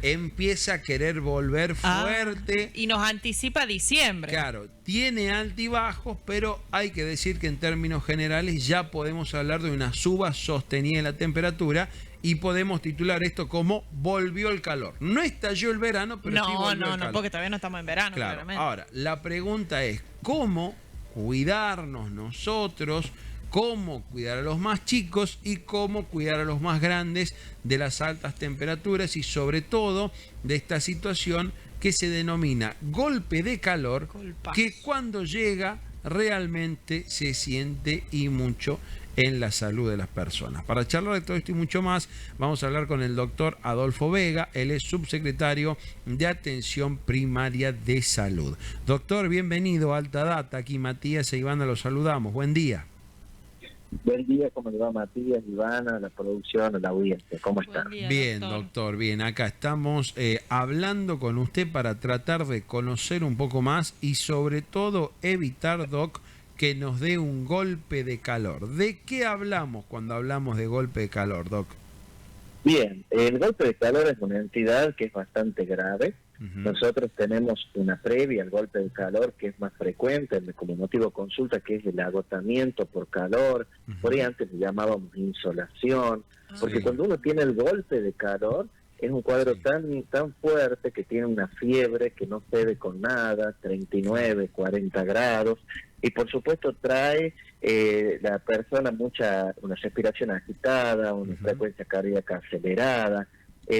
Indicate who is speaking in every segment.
Speaker 1: empieza a querer volver fuerte.
Speaker 2: Y nos anticipa diciembre.
Speaker 1: Claro, tiene altibajos, pero hay que decir que en términos generales ya podemos hablar de una suba sostenida en la temperatura y podemos titular esto como volvió el calor. No estalló el verano, pero sí volvió el calor.
Speaker 2: No, porque todavía no estamos en verano,
Speaker 1: claro.
Speaker 2: Claramente.
Speaker 1: Ahora, la pregunta es, ¿cómo cuidarnos nosotros? Cómo cuidar a los más chicos y cómo cuidar a los más grandes de las altas temperaturas y sobre todo de esta situación que se denomina golpe de calor, que cuando llega realmente se siente y mucho en la salud de las personas. Para charlar de todo esto y mucho más, vamos a hablar con el doctor Adolfo Vega. Él es subsecretario de Atención Primaria de Salud. Doctor, bienvenido a Alta Data. Aquí Matías e Ivana los saludamos. Buen día.
Speaker 3: Buen día, ¿cómo le va Matías, Ivana, la producción, la audiencia? ¿Cómo está?
Speaker 1: Bien, doctor, bien. Acá estamos hablando con usted para tratar de conocer un poco más y sobre todo evitar, doc, que nos dé un golpe de calor. ¿De qué hablamos cuando hablamos de golpe de calor, doc?
Speaker 3: Bien, el golpe de calor es una entidad que es bastante grave. Nosotros tenemos una previa al golpe de calor que es más frecuente, como motivo de consulta, que es el agotamiento por calor. Por ahí antes le llamábamos insolación, porque cuando uno tiene el golpe de calor, es un cuadro tan fuerte que tiene una fiebre que no cede con nada, 39, 40 grados, y por supuesto trae la persona una respiración agitada, una frecuencia cardíaca acelerada,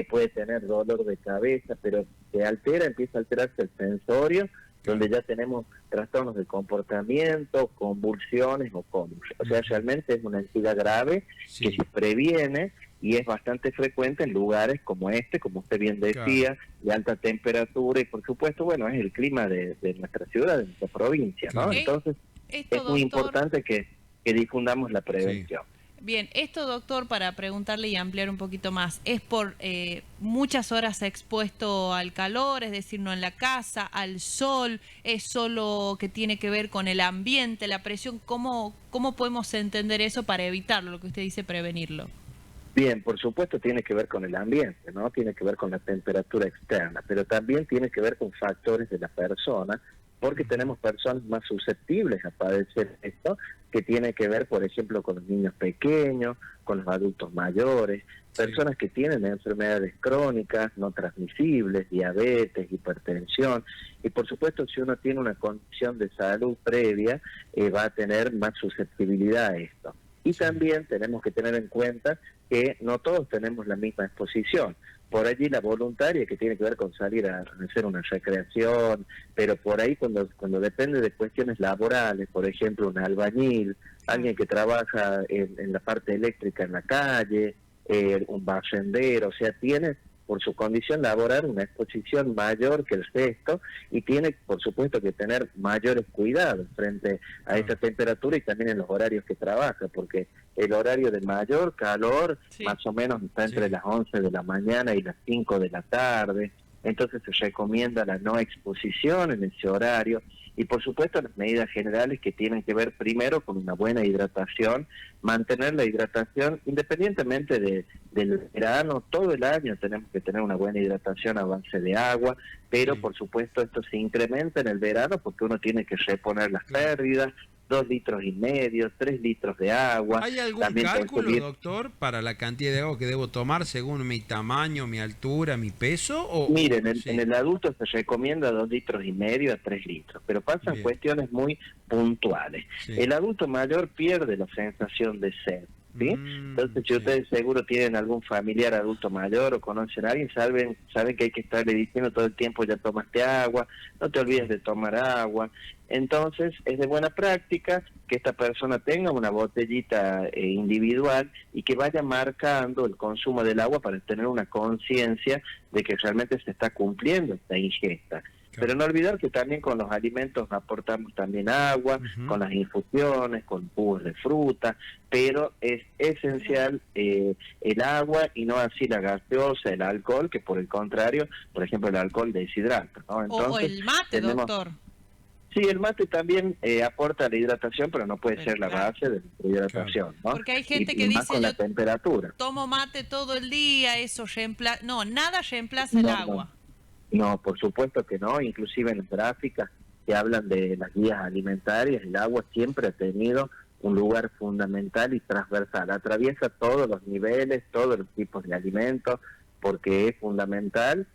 Speaker 3: puede tener dolor de cabeza, pero se altera, empieza a alterarse el sensorio, donde ya tenemos trastornos de comportamiento, convulsiones o cólicos. O sea, realmente es una entidad grave que se previene y es bastante frecuente en lugares como este, como usted bien decía, de alta temperatura y por supuesto, bueno, es el clima de nuestra ciudad, de nuestra provincia, ¿no? Entonces, es muy importante que difundamos la prevención.
Speaker 2: Bien, esto, doctor, para preguntarle y ampliar un poquito más, ¿es por muchas horas expuesto al calor, es decir, no en la casa, al sol? ¿Es solo que tiene que ver con el ambiente, la presión? ¿Cómo podemos entender eso para evitarlo, lo que usted dice, prevenirlo?
Speaker 3: Bien, por supuesto tiene que ver con el ambiente, ¿no? Tiene que ver con la temperatura externa, pero también tiene que ver con factores de la persona, porque tenemos personas más susceptibles a padecer esto, que tiene que ver, por ejemplo, con los niños pequeños, con los adultos mayores, personas que tienen enfermedades crónicas, no transmisibles, diabetes, hipertensión, y por supuesto si uno tiene una condición de salud previa, va a tener más susceptibilidad a esto. Y también tenemos que tener en cuenta que no todos tenemos la misma exposición. Por allí la voluntaria, que tiene que ver con salir a hacer una recreación, pero por ahí cuando depende de cuestiones laborales, por ejemplo, un albañil, alguien que trabaja en la parte eléctrica en la calle, un barrendero, o sea, tiene por su condición laboral una exposición mayor que el resto y tiene, por supuesto, que tener mayores cuidados frente a esta temperatura y también en los horarios que trabaja, porque el horario de mayor calor más o menos está entre las 11 de la mañana y las 5 de la tarde, entonces se recomienda la no exposición en ese horario y por supuesto las medidas generales que tienen que ver primero con una buena hidratación, mantener la hidratación independientemente del verano, todo el año tenemos que tener una buena hidratación a base de agua, pero por supuesto esto se incrementa en el verano porque uno tiene que reponer las pérdidas, 2,5 litros, 3 litros de agua.
Speaker 1: ¿Hay algún cálculo, doctor, para la cantidad de agua que debo tomar según mi tamaño, mi altura, mi peso?
Speaker 3: Miren, en el adulto se recomienda 2,5 litros a 3 litros, pero pasan cuestiones muy puntuales. El adulto mayor pierde la sensación de sed, ¿sí? Entonces, si ustedes seguro tienen algún familiar adulto mayor o conocen a alguien, saben que hay que estarle diciendo todo el tiempo, ya tomaste agua, no te olvides de tomar agua. Entonces, es de buena práctica que esta persona tenga una botellita individual y que vaya marcando el consumo del agua para tener una conciencia de que realmente se está cumpliendo esta ingesta. Pero no olvidar que también con los alimentos aportamos también agua, con las infusiones, con jugos de fruta, pero es esencial el agua y no así la gaseosa, el alcohol, que por el contrario, por ejemplo, el alcohol deshidrata, ¿no? Entonces,
Speaker 2: o el mate, doctor.
Speaker 3: Sí, el mate también aporta la hidratación, pero no puede
Speaker 2: Pero
Speaker 3: ser la
Speaker 2: claro,
Speaker 3: base de la hidratación, ¿no?
Speaker 2: porque hay gente que
Speaker 3: Y más
Speaker 2: dice
Speaker 3: con la
Speaker 2: yo
Speaker 3: temperatura.
Speaker 2: tomo mate todo el día, eso reemplaza, no, nada reemplaza el
Speaker 3: No, no,
Speaker 2: agua.
Speaker 3: no, por supuesto que no. Inclusive en las gráficas que hablan de las guías alimentarias, el agua siempre ha tenido un lugar fundamental y transversal. Atraviesa todos los niveles, todos los tipos de alimentos, porque es fundamental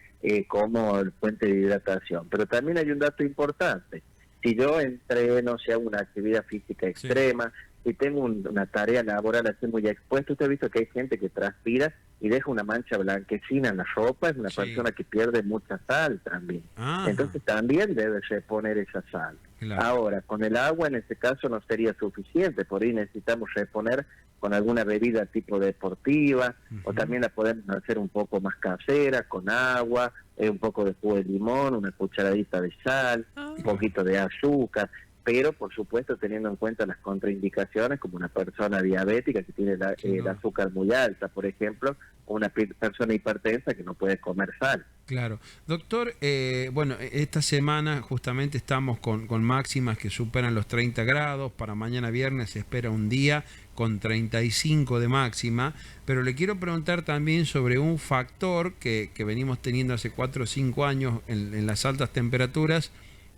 Speaker 3: como fuente de hidratación. Pero también hay un dato importante. Si yo entreno, si hago una actividad física
Speaker 1: Sí.
Speaker 3: extrema, si tengo una tarea laboral así muy expuesta, usted ha visto que hay gente que transpira y deja una mancha blanquecina en la ropa, es una
Speaker 1: Sí.
Speaker 3: persona que pierde mucha sal también.
Speaker 1: Ajá.
Speaker 3: Entonces también debe reponer esa sal.
Speaker 1: Claro.
Speaker 3: Ahora, con el agua en este caso no sería suficiente, por ahí necesitamos reponer con alguna bebida tipo deportiva, o
Speaker 1: Ujú.
Speaker 3: también la podemos hacer un poco más casera, con agua, un poco de jugo de limón, una cucharadita de sal,
Speaker 2: Ah.
Speaker 3: un poquito de azúcar, pero por supuesto teniendo en cuenta las contraindicaciones, como una persona diabética que tiene
Speaker 1: Sin
Speaker 3: el
Speaker 1: duda.
Speaker 3: azúcar muy alta, por ejemplo, o una persona hipertensa que no puede comer sal.
Speaker 1: Claro. Doctor, bueno, esta semana justamente estamos con máximas que superan los 30 grados. Para mañana viernes se espera un día con 35 de máxima. Pero le quiero preguntar también sobre un factor que venimos teniendo hace 4 o 5 años en las altas temperaturas,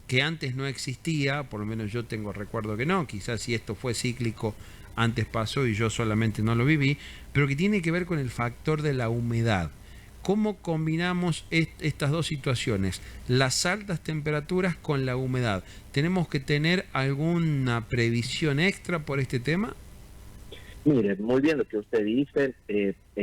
Speaker 1: que antes no existía, por lo menos yo tengo recuerdo que no, quizás si esto fue cíclico antes pasó y yo solamente no lo viví, pero que tiene que ver con el factor de la humedad. ¿Cómo combinamos estas dos situaciones, las altas temperaturas con la humedad? ¿Tenemos que tener alguna previsión extra por este tema?
Speaker 3: Mire, muy bien lo que usted dice.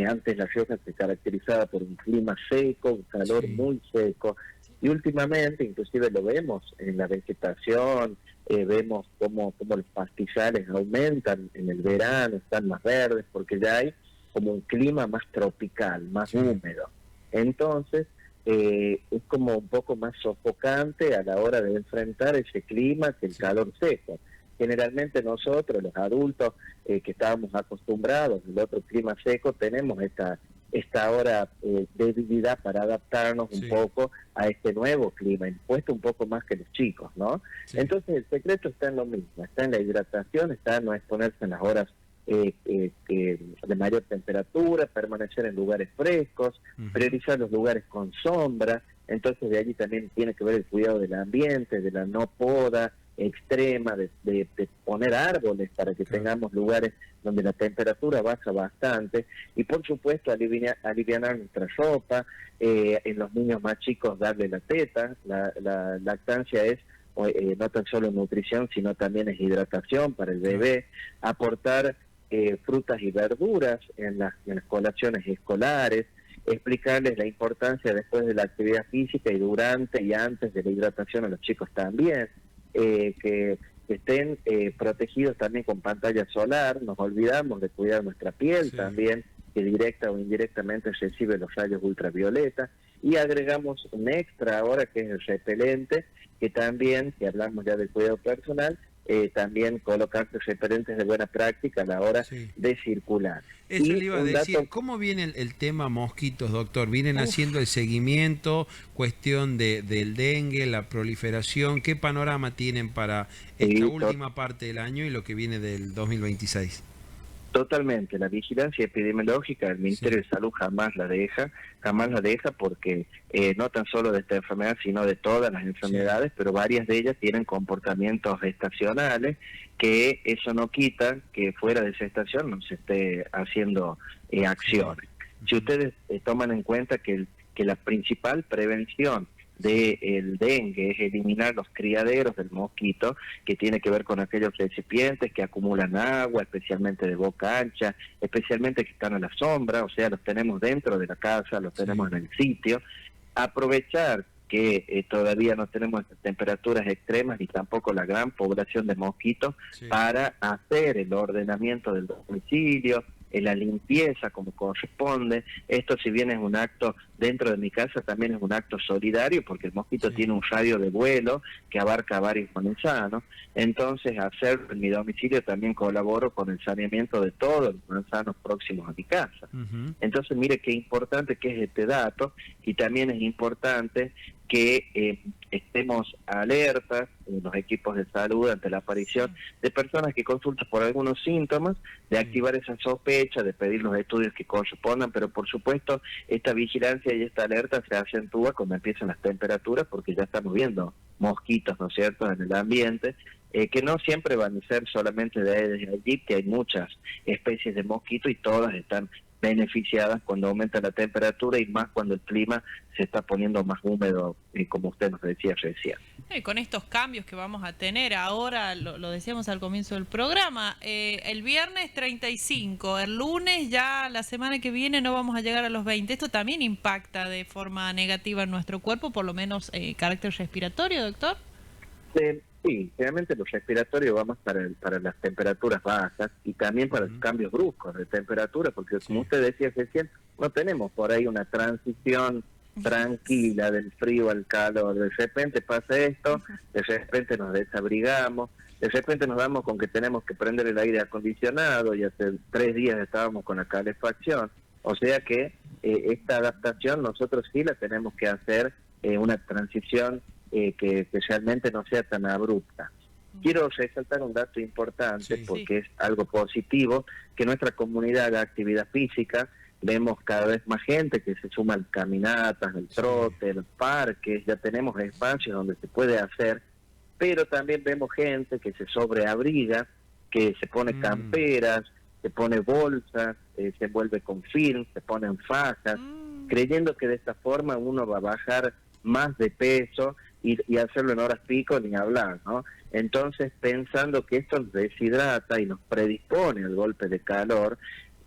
Speaker 3: Antes La Rioja se caracterizaba por un clima seco, un calor
Speaker 1: Sí.
Speaker 3: muy seco, y últimamente, inclusive lo vemos en la vegetación, vemos cómo los pastizales aumentan en el verano, están más verdes, porque ya hay como un clima más tropical, más
Speaker 1: Sí.
Speaker 3: húmedo. Entonces, es como un poco más sofocante a la hora de enfrentar ese clima que el
Speaker 1: Sí.
Speaker 3: calor seco. Generalmente nosotros, los adultos, que estábamos acostumbrados al otro clima seco, tenemos esta hora debilidad para adaptarnos un
Speaker 1: Sí.
Speaker 3: poco a este nuevo clima, impuesto un poco más que los chicos, ¿no?
Speaker 1: Sí.
Speaker 3: Entonces el secreto está en lo mismo, está en la hidratación, está en no exponerse en las horas de mayor temperatura, permanecer en lugares frescos,
Speaker 1: Ujú.
Speaker 3: priorizar los lugares con sombra. Entonces de allí también tiene que ver el cuidado del ambiente, de la no poda extrema, de poner árboles para que
Speaker 1: Claro.
Speaker 3: tengamos lugares donde la temperatura baja bastante, y por supuesto alivianar nuestra ropa, en los niños más chicos darle la teta. La lactancia es no tan solo nutrición, sino también es hidratación para el bebé, aportar frutas y verduras en las colaciones escolares, explicarles la importancia después de la actividad física y durante y antes de la hidratación a los chicos también, que estén protegidos también con pantalla solar. Nos olvidamos de cuidar nuestra piel
Speaker 1: Sí.
Speaker 3: también, que directa o indirectamente recibe los rayos ultravioleta, y agregamos un extra ahora que es el repelente, que también, si hablamos ya del cuidado personal, también colocarse repelentes de buena práctica a la hora
Speaker 1: Sí.
Speaker 3: de circular.
Speaker 1: Eso
Speaker 3: Y
Speaker 1: le iba a
Speaker 3: un
Speaker 1: decir,
Speaker 3: dato,
Speaker 1: ¿cómo viene el tema mosquitos, doctor? ¿Vienen
Speaker 2: Uf.
Speaker 1: haciendo el seguimiento, cuestión del dengue, la proliferación? ¿Qué panorama tienen para esta
Speaker 3: sí,
Speaker 1: última parte del año y lo que viene del 2026?
Speaker 3: totalmente, la vigilancia epidemiológica del Ministerio de Salud jamás la deja porque no tan solo de esta enfermedad, sino de todas las enfermedades, pero varias de ellas tienen comportamientos estacionales, que eso no quita que fuera de esa estación no se esté haciendo acciones. Si ustedes toman en cuenta que la principal prevención del dengue es eliminar los criaderos del mosquito, que tiene que ver con aquellos recipientes que acumulan agua, especialmente de boca ancha, especialmente que están a la sombra, o sea, los tenemos dentro de la casa, los tenemos en el sitio. Aprovechar que todavía no tenemos estas temperaturas extremas ni tampoco la gran población de mosquitos,
Speaker 1: Sí.
Speaker 3: para hacer el ordenamiento del domicilio, la limpieza como corresponde. Esto, si bien es un acto dentro de mi casa, también es un acto solidario, porque el mosquito
Speaker 1: Sí.
Speaker 3: tiene un radio de vuelo que abarca varios manzanos. Entonces, hacerlo en mi domicilio también colaboro con el saneamiento de todos los manzanos próximos a mi casa.
Speaker 1: Ujú.
Speaker 3: Entonces, mire qué importante que es este dato, y también es importante que estemos alertas los equipos de salud ante la aparición de personas que consultan por algunos síntomas, de activar esa sospecha, de pedir los estudios que correspondan, pero por supuesto esta vigilancia y esta alerta se acentúa cuando empiezan las temperaturas, porque ya estamos viendo mosquitos, ¿no es cierto?, en el ambiente, que no siempre van a ser solamente de Aedes aegypti, hay muchas especies de mosquitos y todas están beneficiadas cuando aumenta la temperatura y más cuando el clima se está poniendo más húmedo, como usted nos decía recién.
Speaker 2: Y con estos cambios que vamos a tener ahora, lo decíamos al comienzo del programa, el viernes 35, el lunes ya la semana que viene no vamos a llegar a los 20. Esto también impacta de forma negativa en nuestro cuerpo, por lo menos carácter respiratorio, doctor.
Speaker 3: Sí, realmente los respiratorios vamos para las temperaturas bajas y también para los cambios bruscos de temperatura, porque como usted decía recién, no tenemos por ahí una transición tranquila del frío al calor. De repente pasa esto, de repente nos desabrigamos, de repente nos damos con que tenemos que prender el aire acondicionado y hace 3 días estábamos con la calefacción. O sea que esta adaptación nosotros sí la tenemos que hacer, una transición que realmente no sea tan abrupta. Quiero resaltar un dato importante, porque es algo positivo, que nuestra comunidad haga actividad física. Vemos cada vez más gente que se suma a caminatas, el trote, los parques, ya tenemos espacios donde se puede hacer, pero también vemos gente que se sobreabriga, que se pone camperas, se pone bolsas, se envuelve con film, se ponen fajas, creyendo que de esta forma uno va a bajar más de peso y hacerlo en horas pico ni hablar, ¿no? Entonces, pensando que esto nos deshidrata y nos predispone al golpe de calor,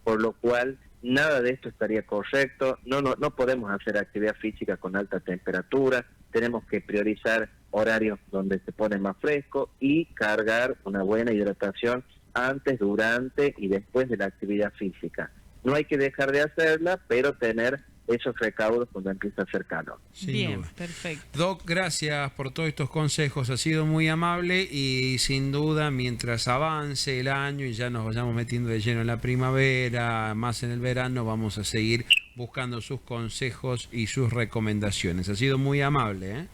Speaker 3: por lo cual nada de esto estaría correcto. No podemos hacer actividad física con alta temperatura, tenemos que priorizar horarios donde se pone más fresco y cargar una buena hidratación antes, durante y después de la actividad física. No hay que dejar de hacerla, pero tener esos recaudos cuando empieza a hacer calor.
Speaker 2: Bien, perfecto.
Speaker 1: Doc, gracias por todos estos consejos, ha sido muy amable y sin duda mientras avance el año y ya nos vayamos metiendo de lleno en la primavera, más en el verano, vamos a seguir buscando sus consejos y sus recomendaciones. Ha sido muy amable, ¿eh?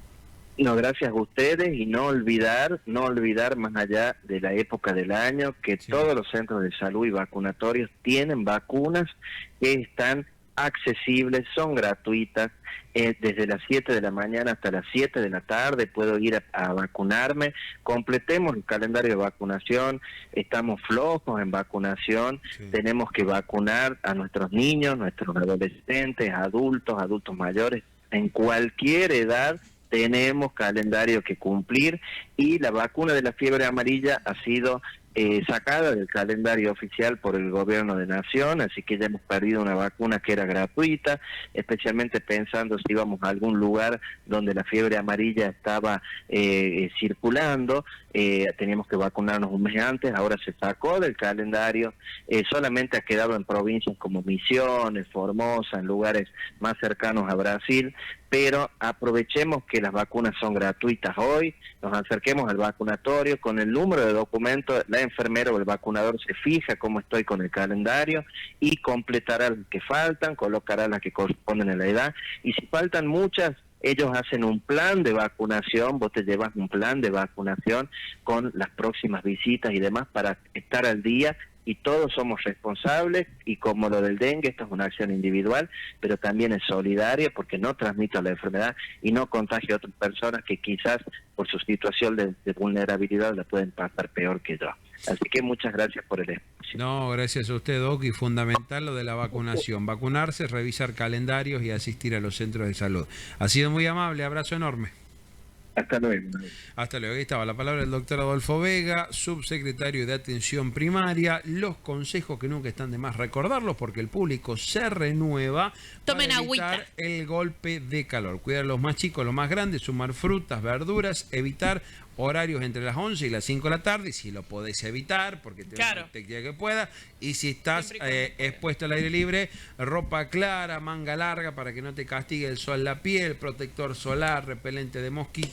Speaker 3: No, gracias a ustedes y no olvidar más allá de la época del año que todos los centros de salud y vacunatorios tienen vacunas que están accesibles, son gratuitas, desde las 7 de la mañana hasta las 7 de la tarde puedo ir a vacunarme. Completemos el calendario de vacunación, estamos flojos en vacunación, tenemos que vacunar a nuestros niños, nuestros adolescentes, adultos mayores, en cualquier edad tenemos calendario que cumplir y la vacuna de la fiebre amarilla ha sido sacada del calendario oficial por el gobierno de Nación, así que ya hemos perdido una vacuna que era gratuita, especialmente pensando si íbamos a algún lugar donde la fiebre amarilla estaba circulando, teníamos que vacunarnos un mes antes, ahora se sacó del calendario, solamente ha quedado en provincias como Misiones, Formosa, en lugares más cercanos a Brasil, pero aprovechemos que las vacunas son gratuitas hoy, nos acerquemos al vacunatorio, con el número de documentos, la enfermera o el vacunador se fija cómo estoy con el calendario y completará las que faltan, colocará las que corresponden a la edad, y si faltan muchas, ellos hacen un plan de vacunación, vos te llevas un plan de vacunación con las próximas visitas y demás para estar al día, y todos somos responsables, y como lo del dengue, esto es una acción individual, pero también es solidaria porque no transmito la enfermedad y no contagio a otras personas que quizás por su situación de vulnerabilidad la pueden pasar peor que yo. Así que muchas gracias por el espacio.
Speaker 1: No, gracias a usted, Doc, y fundamental lo de la vacunación. Vacunarse, revisar calendarios y asistir a los centros de salud. Ha sido muy amable, abrazo enorme.
Speaker 3: Hasta luego.
Speaker 1: Hasta luego. Ahí estaba la palabra del doctor Adolfo Vega, subsecretario de Atención Primaria. Los consejos que nunca están de más recordarlos porque el público se renueva.
Speaker 2: Tomen
Speaker 1: para evitar
Speaker 2: agüita.
Speaker 1: El golpe de calor. Cuidar a los más chicos, los más grandes, sumar frutas, verduras, evitar horarios entre las 11 y las 5 de la tarde, si lo podés evitar, porque te
Speaker 2: Claro.
Speaker 1: que pueda. Y si estás expuesto al aire libre, ropa clara, manga larga para que no te castigue el sol la piel, protector solar, repelente de mosquitos.